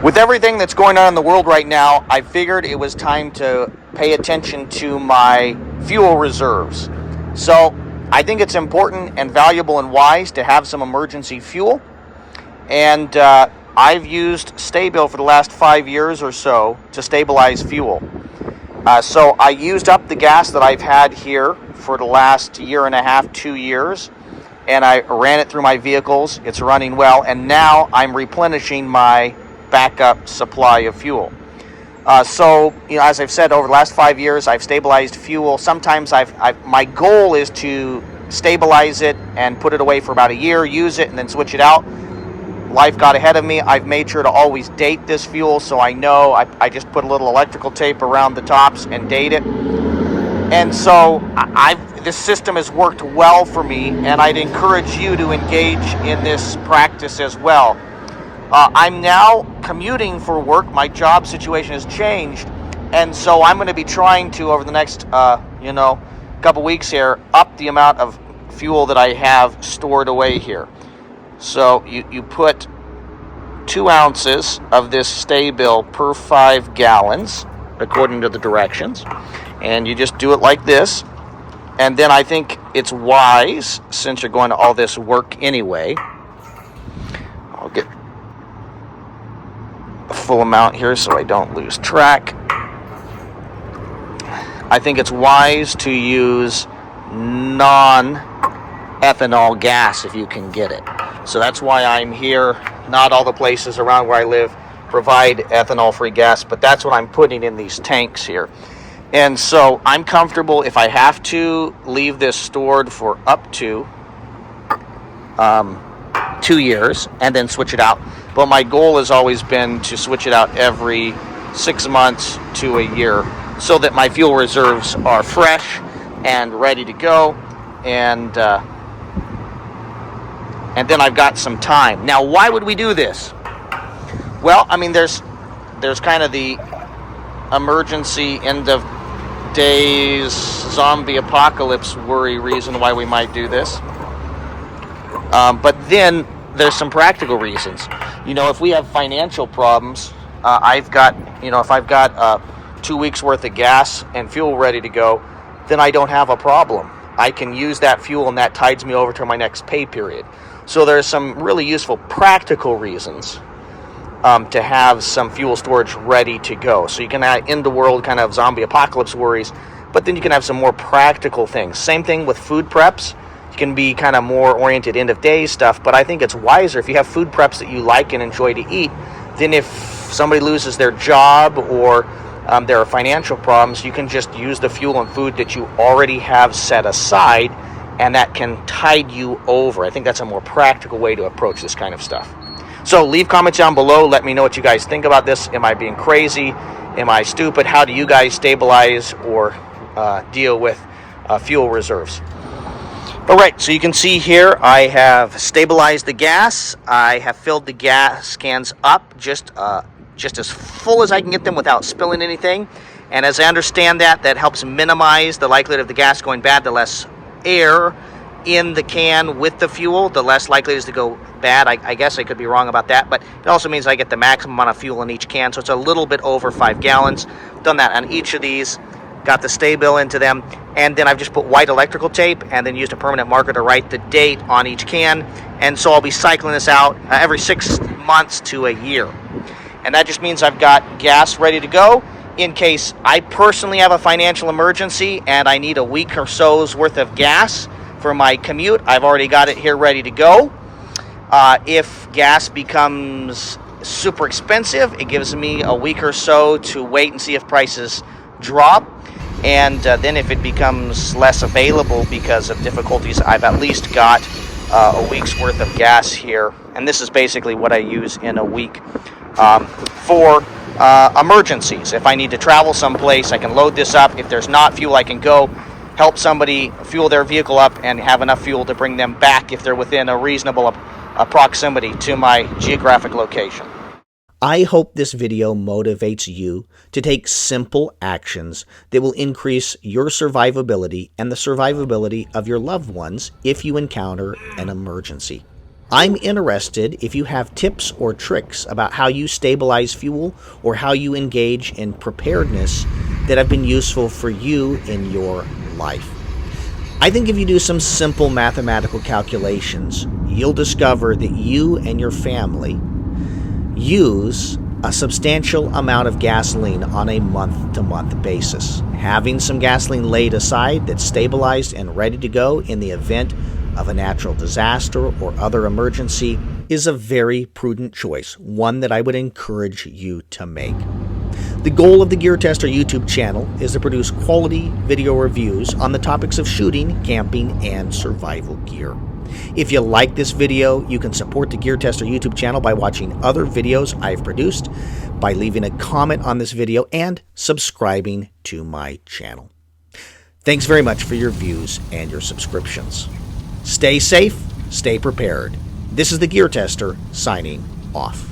With everything that's going on in the world right now, I figured it was time to pay attention to my fuel reserves. So I think it's important and valuable and wise to have some emergency fuel. And I've used STA-BIL for the last 5 years or so to stabilize fuel. So I used up the gas that I've had here for the last year and a half, 2 years, and I ran it through my vehicles. It's running well, and now I'm replenishing my backup supply of fuel. So, as I've said, over the last 5 years, I've stabilized fuel. Sometimes my goal is to stabilize it and put it away for about a year, use it, and then switch it out. Life got ahead of me. I've made sure to always date this fuel, so I know I just put a little electrical tape around the tops and date it. And so this system has worked well for me, and I'd encourage you to engage in this practice as well. I'm now commuting for work. My job situation has changed, and so I'm going to be trying to, over the next couple weeks here, up the amount of fuel that I have stored away here. So you put 2 ounces of this STA-BIL per 5 gallons, according to the directions, and you just do it like this. And then I think it's wise, since you're going to all this work anyway, I'll get a full amount here so I don't lose track. I think it's wise to use non-ethanol gas if you can get it. So that's why I'm here. Not all the places around where I live provide ethanol-free gas, but that's what I'm putting in these tanks here. And so I'm comfortable if I have to leave this stored for up to 2 years and then switch it out. But my goal has always been to switch it out every 6 months to a year so that my fuel reserves are fresh and ready to go, and then I've got some time. Now, why would we do this? Well, I mean, there's kind of the emergency end of days zombie apocalypse worry reason why we might do this. But then there's some practical reasons. If we have financial problems, if I've got 2 weeks worth of gas and fuel ready to go, then I don't have a problem. I can use that fuel, and that tides me over to my next pay period. So there's some really useful practical reasons to have some fuel storage ready to go. So you can end the world kind of zombie apocalypse worries, but then you can have some more practical things. Same thing with food preps. You can be kind of more oriented end of day stuff, but I think it's wiser if you have food preps that you like and enjoy to eat, then if somebody loses their job or there are financial problems, you can just use the fuel and food that you already have set aside, and that can tide you over. I think that's a more practical way to approach this kind of stuff. So leave comments down below. Let me know what you guys think about this. Am I being crazy? Am I stupid? How do you guys stabilize or deal with fuel reserves? All right, so you can see here I have stabilized the gas. I have filled the gas cans up just as full as I can get them without spilling anything. And as I understand that helps minimize the likelihood of the gas going bad. The less air in the can with the fuel, the less likely it is to go bad. I guess I could be wrong about that, but it also means I get the maximum amount of fuel in each can, so it's a little bit over 5 gallons. Done that on each of these, got the STA-BIL into them, and then I've just put white electrical tape and then used a permanent marker to write the date on each can. And so I'll be cycling this out every 6 months to a year. And that just means I've got gas ready to go in case I personally have a financial emergency and I need a week or so's worth of gas for my commute. I've already got it here ready to go. If gas becomes super expensive, it gives me a week or so to wait and see if prices drop. And then if it becomes less available because of difficulties, I've at least got a week's worth of gas here. And this is basically what I use in a week for emergencies. If I need to travel someplace, I can load this up. If there's not fuel, I can go help somebody fuel their vehicle up and have enough fuel to bring them back if they're within a reasonable proximity to my geographic location. I hope this video motivates you to take simple actions that will increase your survivability and the survivability of your loved ones if you encounter an emergency. I'm interested if you have tips or tricks about how you stabilize fuel or how you engage in preparedness that have been useful for you in your life. I think if you do some simple mathematical calculations, you'll discover that you and your family use a substantial amount of gasoline on a month-to-month basis. Having some gasoline laid aside that's stabilized and ready to go in the event of a natural disaster or other emergency is a very prudent choice, one that I would encourage you to make. The goal of the Gear Tester YouTube channel is to produce quality video reviews on the topics of shooting, camping, and survival gear. If you like this video, you can support the Gear Tester YouTube channel by watching other videos I've produced, by leaving a comment on this video, and subscribing to my channel. Thanks very much for your views and your subscriptions. Stay safe, stay prepared. This is the Gear Tester signing off.